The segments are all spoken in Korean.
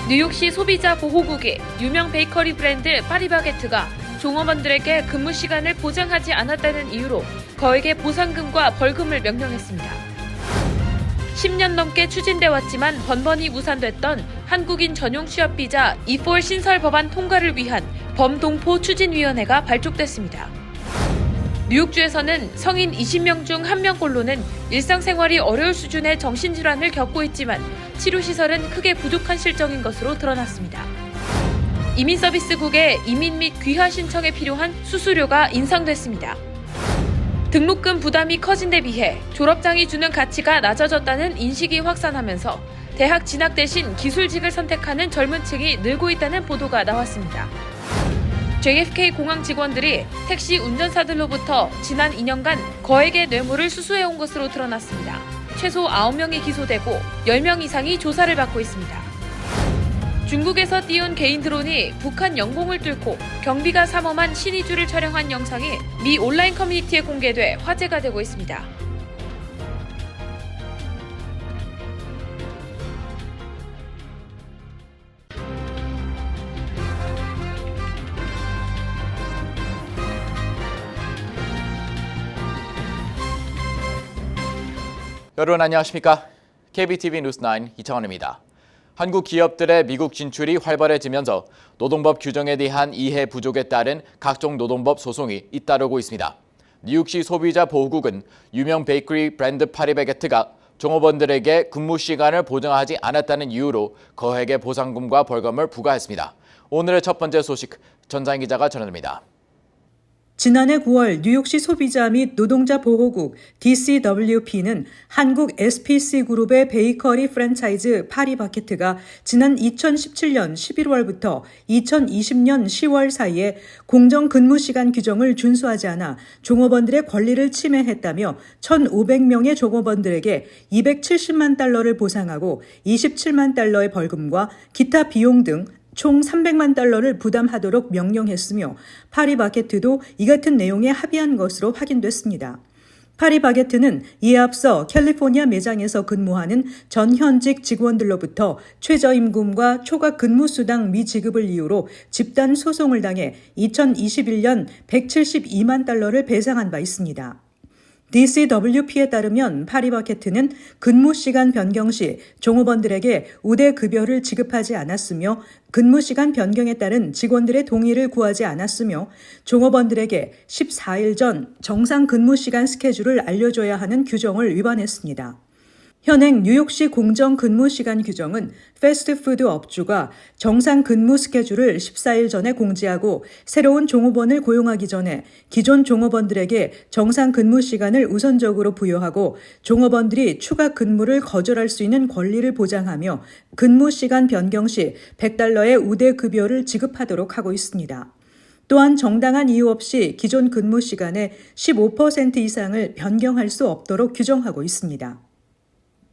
뉴욕시 소비자 보호국이 유명 베이커리 브랜드 파리바게트가 종업원들에게 근무 시간을 보장하지 않았다는 이유로 거액의 보상금과 벌금을 명령했습니다. 10년 넘게 추진돼 왔지만 번번이 무산됐던 한국인 전용 취업 비자 E4 신설 법안 통과를 위한 범동포 추진위원회가 발족됐습니다. 뉴욕주에서는 성인 20명 중 1명꼴로는 일상생활이 어려울 수준의 정신질환을 겪고 있지만 치료시설은 크게 부족한 실정인 것으로 드러났습니다. 이민서비스국의 이민 및 귀화 신청에 필요한 수수료가 인상됐습니다. 등록금 부담이 커진 데 비해 졸업장이 주는 가치가 낮아졌다는 인식이 확산하면서 대학 진학 대신 기술직을 선택하는 젊은 층이 늘고 있다는 보도가 나왔습니다. JFK 공항 직원들이 택시 운전사들로부터 지난 2년간 거액의 뇌물을 수수해온 것으로 드러났습니다. 최소 9명이 기소되고 10명 이상이 조사를 받고 있습니다. 중국에서 띄운 개인 드론이 북한 영공을 뚫고 경비가 삼엄한 신의주를 촬영한 영상이 미 온라인 커뮤니티에 공개돼 화제가 되고 있습니다. 여러분 안녕하십니까? KBTV 뉴스9 이창원입니다. 한국 기업들의 미국 진출이 활발해지면서 노동법 규정에 대한 이해 부족에 따른 각종 노동법 소송이 잇따르고 있습니다. 뉴욕시 소비자 보호국은 유명 베이커리 브랜드 파리바게트가 종업원들에게 근무 시간을 보장하지 않았다는 이유로 거액의 보상금과 벌금을 부과했습니다. 오늘의 첫 번째 소식 전장 기자가 전해드립니다. 지난해 9월 뉴욕시 소비자 및 노동자 보호국 DCWP는 한국 SPC그룹의 베이커리 프랜차이즈 파리바게트가 지난 2017년 11월부터 2020년 10월 사이에 공정 근무 시간 규정을 준수하지 않아 종업원들의 권리를 침해했다며 1,500명의 종업원들에게 270만 달러를 보상하고 27만 달러의 벌금과 기타 비용 등 총 300만 달러를 부담하도록 명령했으며 파리바게트도 이 같은 내용에 합의한 것으로 확인됐습니다. 파리바게트는 이에 앞서 캘리포니아 매장에서 근무하는 전현직 직원들로부터 최저임금과 초과 근무수당 미지급을 이유로 집단 소송을 당해 2021년 172만 달러를 배상한 바 있습니다. DCWP에 따르면 파리바게트는 근무 시간 변경 시 종업원들에게 우대 급여를 지급하지 않았으며 근무 시간 변경에 따른 직원들의 동의를 구하지 않았으며 종업원들에게 14일 전 정상 근무 시간 스케줄을 알려줘야 하는 규정을 위반했습니다. 현행 뉴욕시 공정 근무 시간 규정은 패스트푸드 업주가 정상 근무 스케줄을 14일 전에 공지하고 새로운 종업원을 고용하기 전에 기존 종업원들에게 정상 근무 시간을 우선적으로 부여하고 종업원들이 추가 근무를 거절할 수 있는 권리를 보장하며 근무 시간 변경 시 $100의 우대 급여를 지급하도록 하고 있습니다. 또한 정당한 이유 없이 기존 근무 시간의 15% 이상을 변경할 수 없도록 규정하고 있습니다.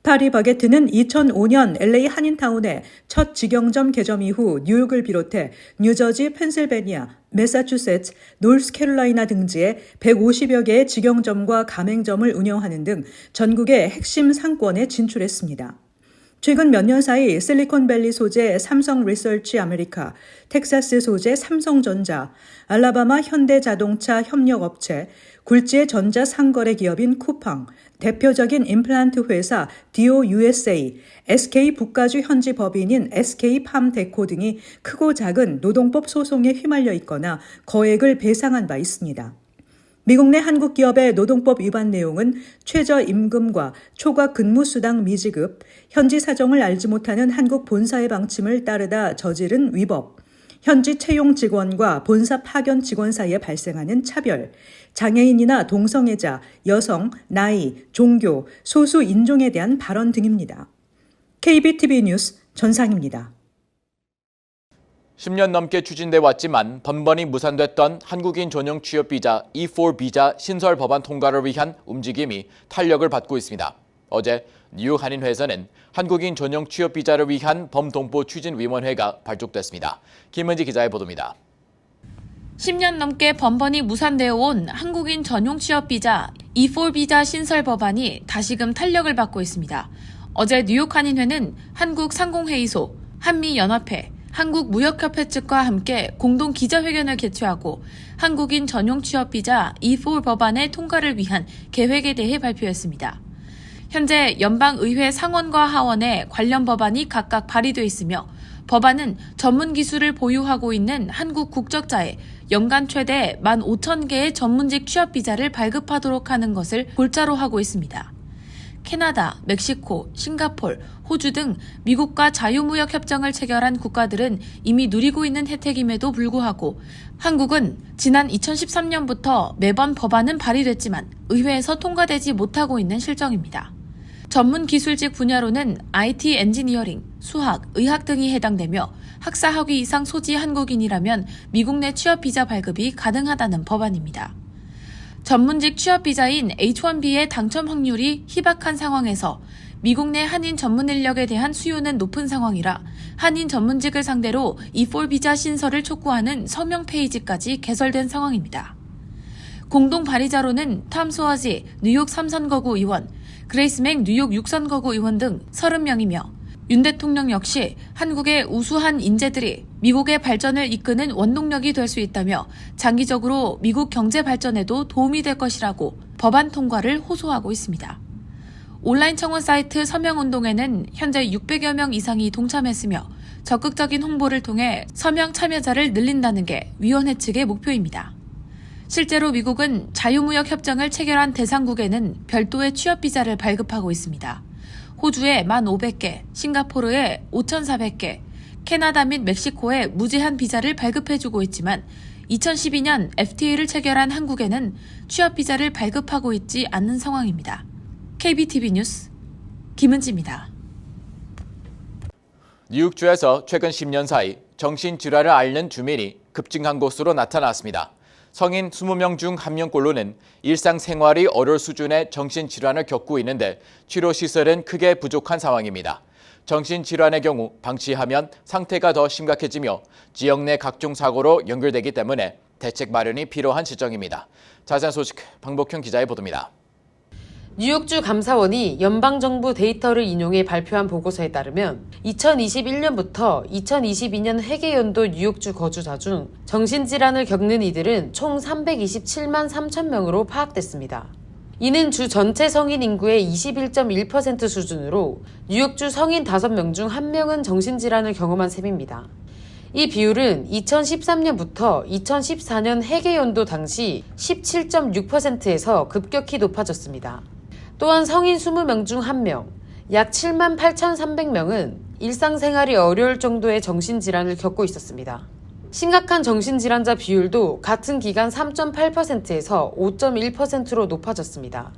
파리바게트는 2005년 LA 한인타운에 첫 직영점 개점 이후 뉴욕을 비롯해 뉴저지, 펜실베니아, 매사추세츠, 노스캐롤라이나 등지에 150여 개의 직영점과 가맹점을 운영하는 등 전국의 핵심 상권에 진출했습니다. 최근 몇 년 사이 실리콘밸리 소재 삼성 리서치 아메리카, 텍사스 소재 삼성전자, 알라바마 현대자동차 협력업체, 굴지의 전자상거래 기업인 쿠팡, 대표적인 임플란트 회사 디오 USA, SK 북가주 현지 법인인 SK팜데코 등이 크고 작은 노동법 소송에 휘말려 있거나 거액을 배상한 바 있습니다. 미국 내 한국 기업의 노동법 위반 내용은 최저임금과 초과 근무수당 미지급, 현지 사정을 알지 못하는 한국 본사의 방침을 따르다 저지른 위법, 현지 채용 직원과 본사 파견 직원 사이에 발생하는 차별, 장애인이나 동성애자, 여성, 나이, 종교, 소수 인종에 대한 발언 등입니다. KBTV 뉴스 전상입니다. 10년 넘게 추진돼 왔지만 번번이 무산됐던 한국인 전용 취업 비자 E4 비자 신설 법안 통과를 위한 움직임이 탄력을 받고 있습니다. 어제 뉴욕 한인회에서는 한국인 전용 취업 비자를 위한 범동포 추진위원회가 발족됐습니다. 김은지 기자의 보도입니다. 10년 넘게 번번이 무산되어 온 한국인 전용 취업 비자 E4 비자 신설 법안이 다시금 탄력을 받고 있습니다. 어제 뉴욕 한인회는 한국상공회의소, 한미연합회, 한국무역협회 측과 함께 공동 기자회견을 개최하고 한국인 전용 취업비자 E4 법안의 통과를 위한 계획에 대해 발표했습니다. 현재 연방의회 상원과 하원에 관련 법안이 각각 발의돼 있으며 법안은 전문 기술을 보유하고 있는 한국 국적자에 연간 최대 15,000개의 전문직 취업비자를 발급하도록 하는 것을 골자로 하고 있습니다. 캐나다, 멕시코, 싱가폴, 호주 등 미국과 자유무역 협정을 체결한 국가들은 이미 누리고 있는 혜택임에도 불구하고 한국은 지난 2013년부터 매번 법안은 발의됐지만 의회에서 통과되지 못하고 있는 실정입니다. 전문 기술직 분야로는 IT 엔지니어링, 수학, 의학 등이 해당되며 학사 학위 이상 소지 한국인이라면 미국 내 취업 비자 발급이 가능하다는 법안입니다. 전문직 취업 비자인 H-1B의 당첨 확률이 희박한 상황에서 미국 내 한인 전문 인력에 대한 수요는 높은 상황이라 한인 전문직을 상대로 E4 비자 신설을 촉구하는 서명 페이지까지 개설된 상황입니다. 공동 발의자로는 탐 소아지 뉴욕 3선거구 의원, 그레이스 맥 뉴욕 6선거구 의원 등 30명이며 윤 대통령 역시 한국의 우수한 인재들이 미국의 발전을 이끄는 원동력이 될 수 있다며 장기적으로 미국 경제 발전에도 도움이 될 것이라고 법안 통과를 호소하고 있습니다. 온라인 청원 사이트 서명운동에는 현재 600여 명 이상이 동참했으며 적극적인 홍보를 통해 서명 참여자를 늘린다는 게 위원회 측의 목표입니다. 실제로 미국은 자유무역 협정을 체결한 대상국에는 별도의 취업비자를 발급하고 있습니다. 호주에 1,500개, 싱가포르에 5,400개, 캐나다 및 멕시코에 무제한 비자를 발급해주고 있지만 2012년 FTA를 체결한 한국에는 취업비자를 발급하고 있지 않는 상황입니다. KBTV 뉴스 김은지입니다. 뉴욕주에서 최근 10년 사이 정신질환을 앓는 주민이 급증한 것으로 나타났습니다. 성인 20명 중 1명꼴로는 일상생활이 어려울 수준의 정신질환을 겪고 있는데 치료시설은 크게 부족한 상황입니다. 정신질환의 경우 방치하면 상태가 더 심각해지며 지역 내 각종 사고로 연결되기 때문에 대책 마련이 필요한 시점입니다. 자세한 소식 방복현 기자의 보도입니다. 뉴욕주 감사원이 연방정부 데이터를 인용해 발표한 보고서에 따르면 2021년부터 2022년 회계연도 뉴욕주 거주자 중 정신질환을 겪는 이들은 총 327만 3천 명으로 파악됐습니다. 이는 주 전체 성인 인구의 21.1% 수준으로 뉴욕주 성인 5명 중 1명은 정신질환을 경험한 셈입니다. 이 비율은 2013년부터 2014년 회계연도 당시 17.6%에서 급격히 높아졌습니다. 또한 성인 20명 중 1명, 약 7만 8,300명은 일상생활이 어려울 정도의 정신질환을 겪고 있었습니다. 심각한 정신질환자 비율도 같은 기간 3.8%에서 5.1%로 높아졌습니다.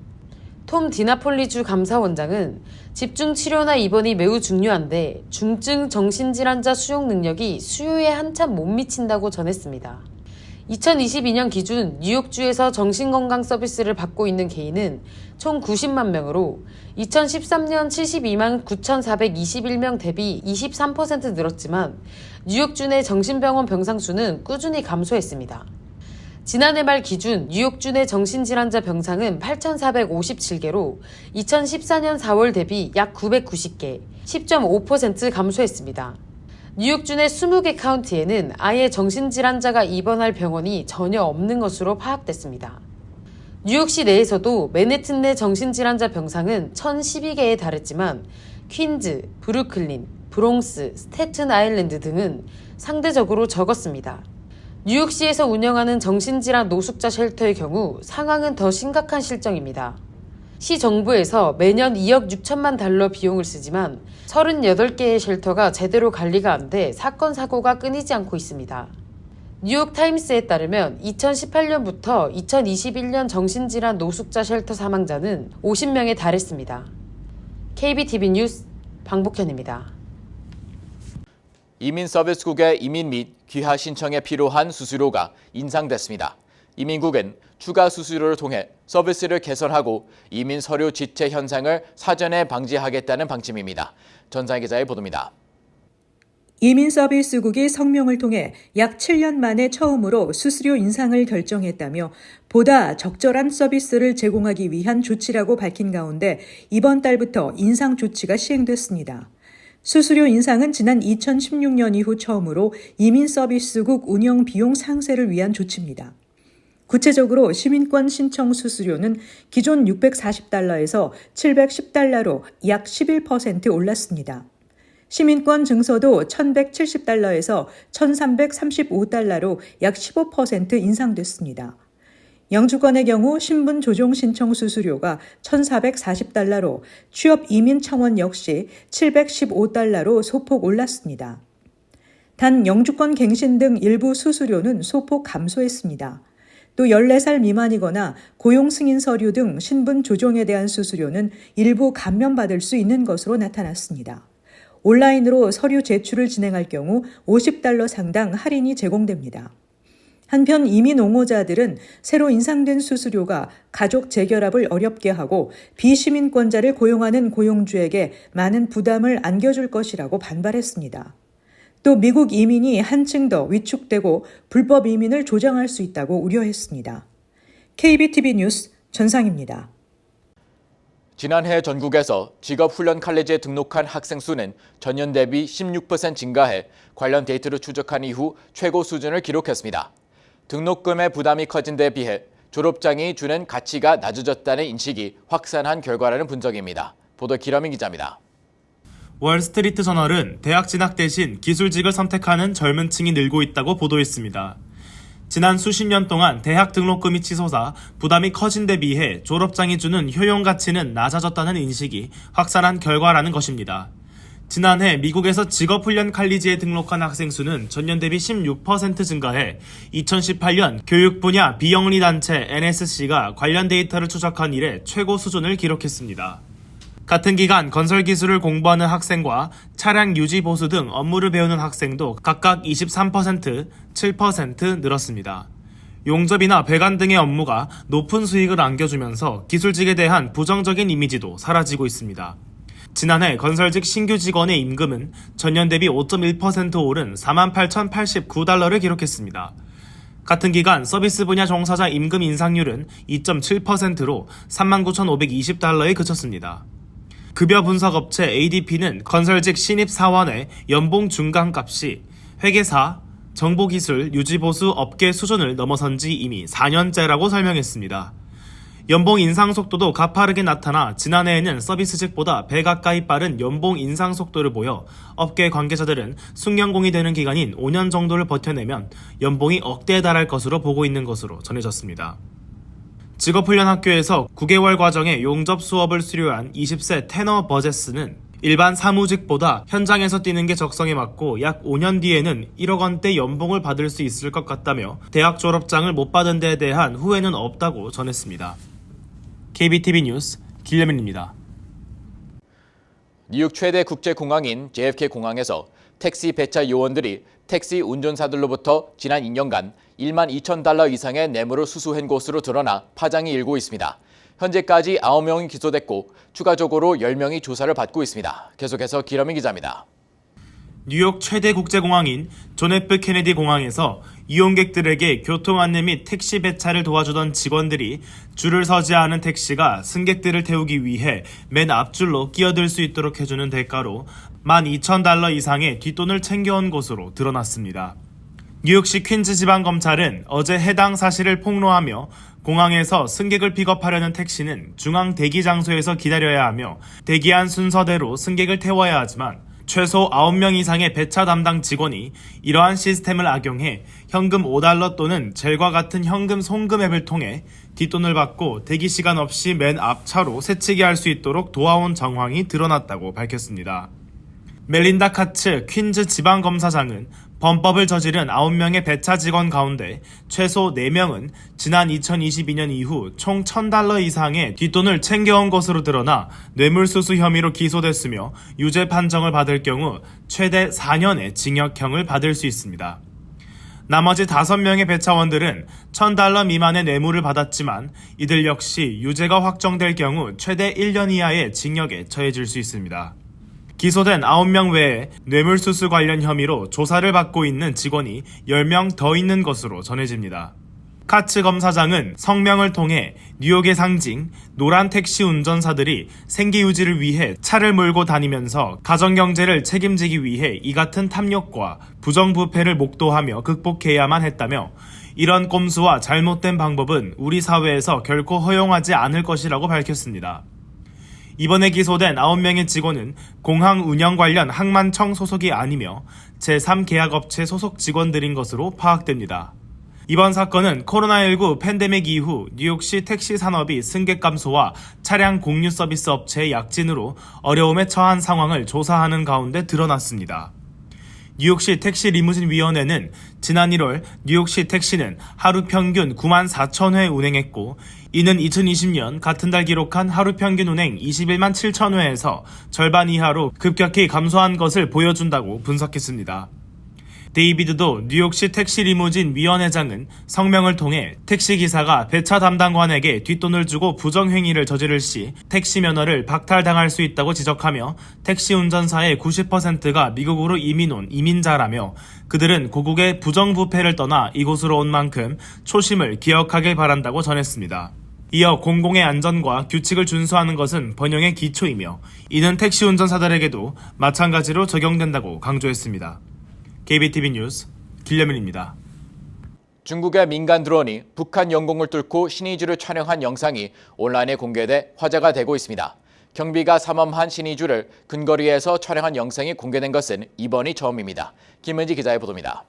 톰 디나폴리주 감사원장은 집중치료나 입원이 매우 중요한데 중증 정신질환자 수용 능력이 수요에 한참 못 미친다고 전했습니다. 2022년 기준 뉴욕주에서 정신건강 서비스를 받고 있는 개인은 총 90만 명으로 2013년 72만 9,421명 대비 23% 늘었지만 뉴욕주 내 정신병원 병상 수는 꾸준히 감소했습니다. 지난해 말 기준 뉴욕주 내 정신질환자 병상은 8,457개로 2014년 4월 대비 약 990개, 10.5% 감소했습니다. 뉴욕주 내 20개 카운티에는 아예 정신질환자가 입원할 병원이 전혀 없는 것으로 파악됐습니다. 뉴욕시 내에서도 맨해튼 내 정신질환자 병상은 1,012개에 달했지만 퀸즈, 브루클린, 브롱스, 스태튼 아일랜드 등은 상대적으로 적었습니다. 뉴욕시에서 운영하는 정신질환 노숙자 쉘터의 경우 상황은 더 심각한 실정입니다. 시 정부에서 매년 2억 6천만 달러 비용을 쓰지만 38개의 쉘터가 제대로 관리가 안 돼 사건 사고가 끊이지 않고 있습니다. 뉴욕타임스에 따르면 2018년부터 2021년 정신질환 노숙자 쉘터 사망자는 50명에 달했습니다. KBTV 뉴스 방복현입니다. 이민서비스국의 이민 및 귀화 신청에 필요한 수수료가 인상됐습니다. 이민국은 추가 수수료를 통해 서비스를 개선하고 이민 서류 지체 현상을 사전에 방지하겠다는 방침입니다. 전상 기자의 보도입니다. 이민서비스국이 성명을 통해 약 7년 만에 처음으로 수수료 인상을 결정했다며 보다 적절한 서비스를 제공하기 위한 조치라고 밝힌 가운데 이번 달부터 인상 조치가 시행됐습니다. 수수료 인상은 지난 2016년 이후 처음으로 이민 서비스국 운영 비용 상세를 위한 조치입니다. 구체적으로 시민권 신청 수수료는 기존 $640에서 $710로 약 11% 올랐습니다. 시민권 증서도 $1,170에서 $1,335로 약 15% 인상됐습니다. 영주권의 경우 신분 조정 신청 수수료가 $1,440로 취업 이민 청원 역시 $715로 소폭 올랐습니다. 단 영주권 갱신 등 일부 수수료는 소폭 감소했습니다. 또 14살 미만이거나 고용 승인 서류 등 신분 조정에 대한 수수료는 일부 감면받을 수 있는 것으로 나타났습니다. 온라인으로 서류 제출을 진행할 경우 $50 상당 할인이 제공됩니다. 한편 이민 옹호자들은 새로 인상된 수수료가 가족 재결합을 어렵게 하고 비시민권자를 고용하는 고용주에게 많은 부담을 안겨줄 것이라고 반발했습니다. 또 미국 이민이 한층 더 위축되고 불법 이민을 조장할 수 있다고 우려했습니다. KBTV 뉴스 전상입니다. 지난해 전국에서 직업훈련 칼리지에 등록한 학생 수는 전년 대비 16% 증가해 관련 데이터를 추적한 이후 최고 수준을 기록했습니다. 등록금의 부담이 커진 데 비해 졸업장이 주는 가치가 낮아졌다는 인식이 확산한 결과라는 분석입니다. 보도 기러민 기자입니다. 월스트리트 저널은 대학 진학 대신 기술직을 선택하는 젊은 층이 늘고 있다고 보도했습니다. 지난 수십 년 동안 대학 등록금이 치솟아 부담이 커진 데 비해 졸업장이 주는 효용 가치는 낮아졌다는 인식이 확산한 결과라는 것입니다. 지난해 미국에서 직업훈련 칼리지에 등록한 학생 수는 전년 대비 16% 증가해 2018년 교육 분야 비영리 단체 NSC가 관련 데이터를 추적한 이래 최고 수준을 기록했습니다. 같은 기간 건설기술을 공부하는 학생과 차량 유지 보수 등 업무를 배우는 학생도 각각 23%, 7% 늘었습니다. 용접이나 배관 등의 업무가 높은 수익을 안겨주면서 기술직에 대한 부정적인 이미지도 사라지고 있습니다. 지난해 건설직 신규 직원의 임금은 전년 대비 5.1% 오른 $48,089를 기록했습니다. 같은 기간 서비스 분야 종사자 임금 인상률은 2.7%로 $39,520에 그쳤습니다. 급여 분석 업체 ADP는 건설직 신입 사원의 연봉 중간값이 회계사, 정보기술, 유지보수 업계 수준을 넘어선 지 이미 4년째라고 설명했습니다. 연봉 인상 속도도 가파르게 나타나 지난해에는 서비스직보다 배 가까이 빠른 연봉 인상 속도를 보여 업계 관계자들은 숙련공이 되는 기간인 5년 정도를 버텨내면 연봉이 억대에 달할 것으로 보고 있는 것으로 전해졌습니다. 직업훈련학교에서 9개월 과정의 용접 수업을 수료한 20세 테너 버제스는 일반 사무직보다 현장에서 뛰는 게 적성에 맞고 약 5년 뒤에는 1억 원대 연봉을 받을 수 있을 것 같다며 대학 졸업장을 못 받은 데에 대한 후회는 없다고 전했습니다. KBTV 뉴스 길레민입니다. 뉴욕 최대 국제공항인 JFK 공항에서 택시 배차 요원들이 택시 운전사들로부터 지난 2년간 $12,000 이상의 뇌물을 수수한 것으로 드러나 파장이 일고 있습니다. 현재까지 9명이 기소됐고 추가적으로 10명이 조사를 받고 있습니다. 계속해서 기러민 기자입니다. 뉴욕 최대 국제공항인 존 F 케네디 공항에서 이용객들에게 교통 안내 및 택시 배차를 도와주던 직원들이 줄을 서지 않은 택시가 승객들을 태우기 위해 맨 앞줄로 끼어들 수 있도록 해주는 대가로 $12,000 이상의 뒷돈을 챙겨온 것으로 드러났습니다. 뉴욕시 퀸즈 지방검찰은 어제 해당 사실을 폭로하며 공항에서 승객을 픽업하려는 택시는 중앙 대기 장소에서 기다려야 하며 대기한 순서대로 승객을 태워야 하지만 최소 9명 이상의 배차 담당 직원이 이러한 시스템을 악용해 현금 $5 또는 젤과 같은 현금 송금 앱을 통해 뒷돈을 받고 대기시간 없이 맨 앞차로 새치기 할 수 있도록 도와온 정황이 드러났다고 밝혔습니다. 멜린다 카츠 퀸즈 지방검사장은 범법을 저지른 9명의 배차 직원 가운데 최소 4명은 지난 2022년 이후 총 $1,000 이상의 뒷돈을 챙겨온 것으로 드러나 뇌물수수 혐의로 기소됐으며 유죄 판정을 받을 경우 최대 4년의 징역형을 받을 수 있습니다. 나머지 5명의 배차원들은 $1,000 미만의 뇌물을 받았지만 이들 역시 유죄가 확정될 경우 최대 1년 이하의 징역에 처해질 수 있습니다. 기소된 9명 외에 뇌물수수 관련 혐의로 조사를 받고 있는 직원이 10명 더 있는 것으로 전해집니다. 카츠 검사장은 성명을 통해 뉴욕의 상징 노란 택시 운전사들이 생계 유지를 위해 차를 몰고 다니면서 가정경제를 책임지기 위해 이 같은 탐욕과 부정부패를 목도하며 극복해야만 했다며 이런 꼼수와 잘못된 방법은 우리 사회에서 결코 허용하지 않을 것이라고 밝혔습니다. 이번에 기소된 9명의 직원은 공항 운영 관련 항만청 소속이 아니며 제3계약업체 소속 직원들인 것으로 파악됩니다. 이번 사건은 코로나19 팬데믹 이후 뉴욕시 택시 산업이 승객 감소와 차량 공유 서비스 업체의 약진으로 어려움에 처한 상황을 조사하는 가운데 드러났습니다. 뉴욕시 택시 리무진 위원회는 지난 1월 뉴욕시 택시는 하루 평균 9만 4천 회 운행했고 이는 2020년 같은 달 기록한 하루 평균 운행 21만 7천 회에서 절반 이하로 급격히 감소한 것을 보여준다고 분석했습니다. 데이비드도 뉴욕시 택시 리무진 위원회장은 성명을 통해 택시기사가 배차 담당관에게 뒷돈을 주고 부정행위를 저지를 시 택시 면허를 박탈당할 수 있다고 지적하며 택시 운전사의 90%가 미국으로 이민 온 이민자라며 그들은 고국의 부정부패를 떠나 이곳으로 온 만큼 초심을 기억하길 바란다고 전했습니다. 이어 공공의 안전과 규칙을 준수하는 것은 번영의 기초이며 이는 택시 운전사들에게도 마찬가지로 적용된다고 강조했습니다. KBTV 뉴스 길려민입니다. 중국의 민간 드론이 북한 영공을 뚫고 신의주를 촬영한 영상이 온라인에 공개돼 화제가 되고 있습니다. 경비가 삼엄한 신의주를 근거리에서 촬영한 영상이 공개된 것은 이번이 처음입니다. 김은지 기자의 보도입니다.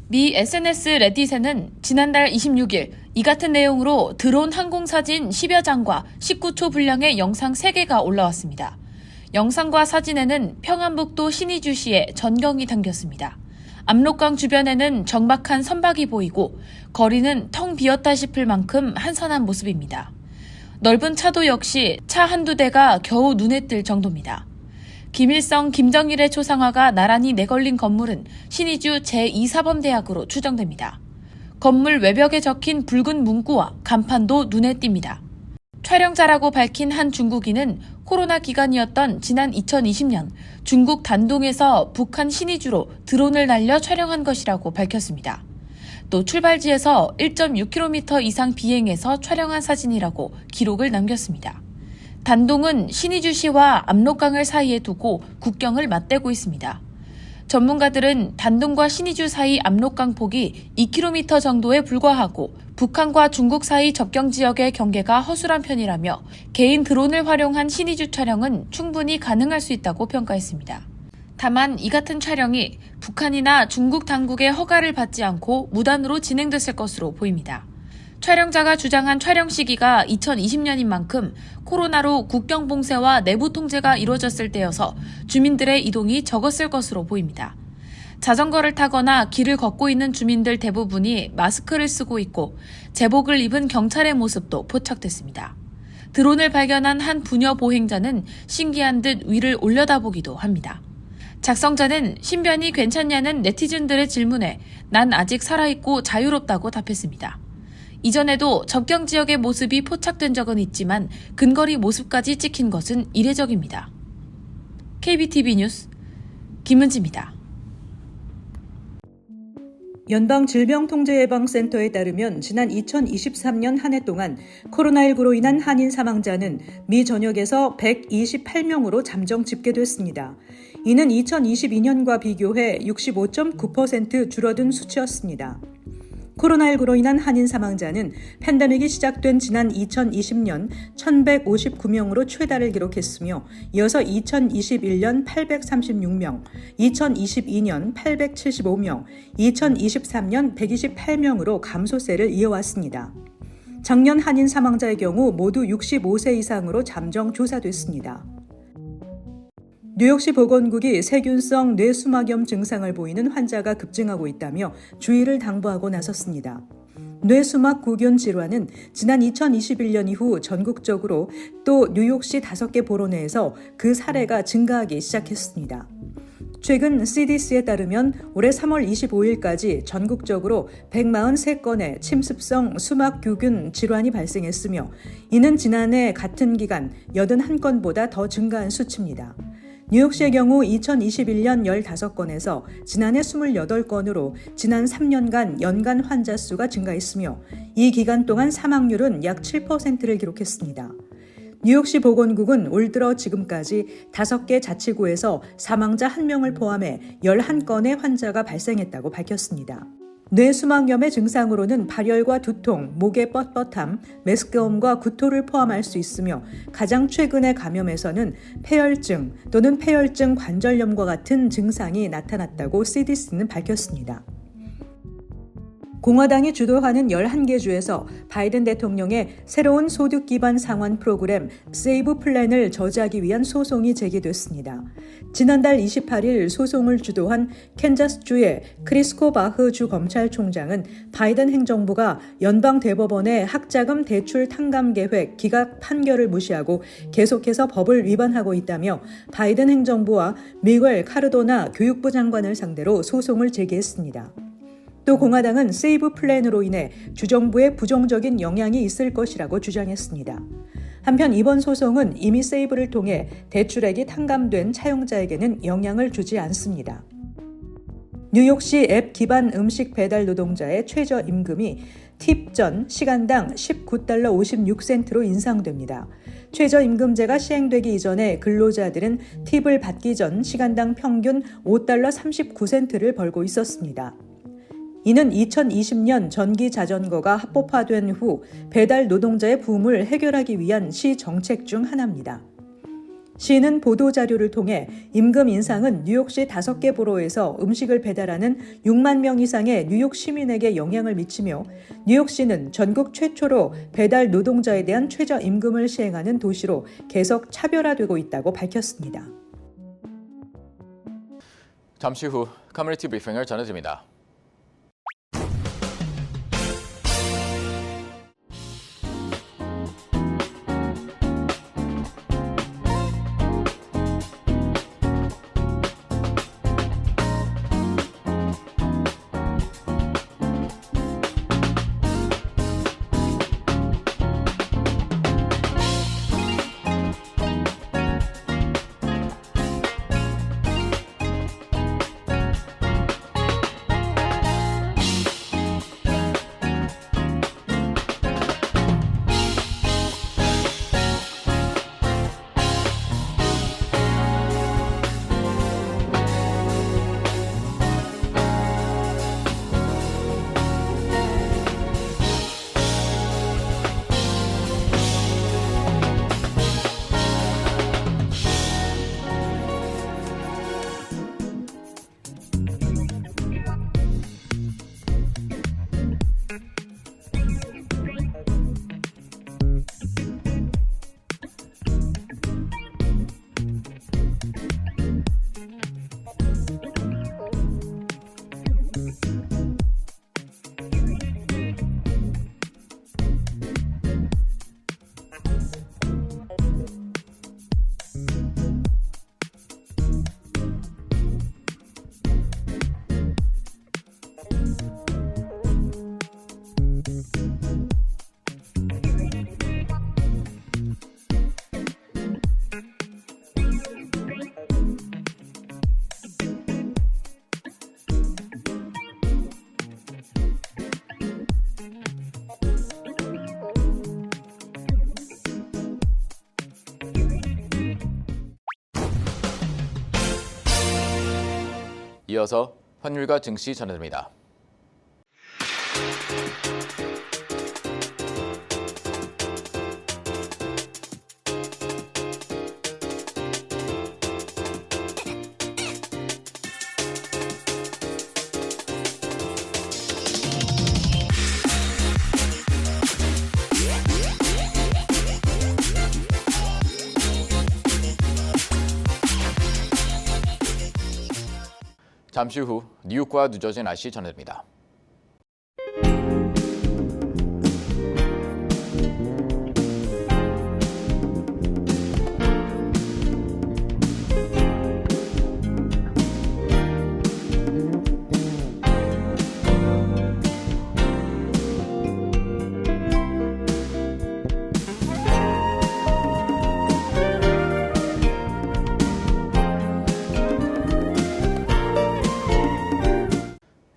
미 SNS 레딧에는 지난달 26일 이 같은 내용으로 드론 항공사진 10여 장과 19초 분량의 영상 3개가 올라왔습니다. 영상과 사진에는 평안북도 신의주시의 전경이 담겼습니다. 압록강 주변에는 적막한 선박이 보이고 거리는 텅 비었다 싶을 만큼 한산한 모습입니다. 넓은 차도 역시 차 한두 대가 겨우 눈에 띌 정도입니다. 김일성, 김정일의 초상화가 나란히 내걸린 건물은 신의주 제2사범대학으로 추정됩니다. 건물 외벽에 적힌 붉은 문구와 간판도 눈에 띕니다. 촬영자라고 밝힌 한 중국인은 코로나 기간이었던 지난 2020년 중국 단동에서 북한 신의주로 드론을 날려 촬영한 것이라고 밝혔습니다. 또 출발지에서 1.6km 이상 비행해서 촬영한 사진이라고 기록을 남겼습니다. 단동은 신의주시와 압록강을 사이에 두고 국경을 맞대고 있습니다. 전문가들은 단동과 신의주 사이 압록강 폭이 2km 정도에 불과하고 북한과 중국 사이 접경 지역의 경계가 허술한 편이라며 개인 드론을 활용한 신의주 촬영은 충분히 가능할 수 있다고 평가했습니다. 다만 이 같은 촬영이 북한이나 중국 당국의 허가를 받지 않고 무단으로 진행됐을 것으로 보입니다. 촬영자가 주장한 촬영 시기가 2020년인 만큼 코로나로 국경 봉쇄와 내부 통제가 이루어졌을 때여서 주민들의 이동이 적었을 것으로 보입니다. 자전거를 타거나 길을 걷고 있는 주민들 대부분이 마스크를 쓰고 있고 제복을 입은 경찰의 모습도 포착됐습니다. 드론을 발견한 한 부녀 보행자는 신기한 듯 위를 올려다보기도 합니다. 작성자는 신변이 괜찮냐는 네티즌들의 질문에 난 아직 살아있고 자유롭다고 답했습니다. 이전에도 접경 지역의 모습이 포착된 적은 있지만 근거리 모습까지 찍힌 것은 이례적입니다. KBTV 뉴스 김은지입니다. 연방질병통제예방센터에 따르면 지난 2023년 한 해 동안 코로나19로 인한 한인 사망자는 미 전역에서 128명으로 잠정 집계됐습니다. 이는 2022년과 비교해 65.9% 줄어든 수치였습니다. 코로나19로 인한 한인 사망자는 팬데믹이 시작된 지난 2020년 1,159명으로 최다를 기록했으며 이어서 2021년 836명, 2022년 875명, 2023년 128명으로 감소세를 이어왔습니다. 작년 한인 사망자의 경우 모두 65세 이상으로 잠정 조사됐습니다. 뉴욕시 보건국이 세균성 뇌수막염 증상을 보이는 환자가 급증하고 있다며 주의를 당부하고 나섰습니다. 뇌수막구균 질환은 지난 2021년 이후 전국적으로 또 뉴욕시 5개 보로 내에서 그 사례가 증가하기 시작했습니다. 최근 CDC에 따르면 올해 3월 25일까지 전국적으로 143건의 침습성 수막규균 질환이 발생했으며 이는 지난해 같은 기간 81건보다 더 증가한 수치입니다. 뉴욕시의 경우 2021년 15건에서 지난해 28건으로 지난 3년간 연간 환자 수가 증가했으며 이 기간 동안 사망률은 약 7%를 기록했습니다. 뉴욕시 보건국은 올 들어 지금까지 5개 자치구에서 사망자 1명을 포함해 11건의 환자가 발생했다고 밝혔습니다. 뇌수막염의 증상으로는 발열과 두통, 목의 뻣뻣함, 메스꺼움과 구토를 포함할 수 있으며 가장 최근의 감염에서는 폐혈증 또는 폐혈증 관절염과 같은 증상이 나타났다고 CDC는 밝혔습니다. 공화당이 주도하는 11개 주에서 바이든 대통령의 새로운 소득 기반 상환 프로그램 세이브 플랜을 저지하기 위한 소송이 제기됐습니다. 지난달 28일 소송을 주도한 캔자스주의 크리스코 바흐 주 검찰총장은 바이든 행정부가 연방 대법원의 학자금 대출 탕감 계획 기각 판결을 무시하고 계속해서 법을 위반하고 있다며 바이든 행정부와 미겔 카르도나 교육부 장관을 상대로 소송을 제기했습니다. 또 공화당은 세이브 플랜으로 인해 주정부에 부정적인 영향이 있을 것이라고 주장했습니다. 한편 이번 소송은 이미 세이브를 통해 대출액이 탕감된 차용자에게는 영향을 주지 않습니다. 뉴욕시 앱 기반 음식 배달 노동자의 최저임금이 팁 전 시간당 19달러 56센트로 인상됩니다. 최저임금제가 시행되기 이전에 근로자들은 팁을 받기 전 시간당 평균 5달러 39센트를 벌고 있었습니다. 이는 2020년 전기 자전거가 합법화된 후 배달 노동자의 부음을 해결하기 위한 시 정책 중 하나입니다. 시는 보도자료를 통해 임금 인상은 뉴욕시 5개 보로에서 음식을 배달하는 6만 명 이상의 뉴욕 시민에게 영향을 미치며 뉴욕시는 전국 최초로 배달 노동자에 대한 최저임금을 시행하는 도시로 계속 차별화되고 있다고 밝혔습니다. 잠시 후 커뮤니티 브리핑을 전해드립니다. 이어서 환율과 증시 전해드립니다. 잠시 후 뉴욕과 뉴저지 날씨 전해드립니다.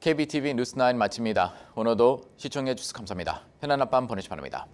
KBTV 뉴스9 마칩니다. 오늘도 시청해 주셔서 감사합니다. 편안한 밤 보내시 바랍니다.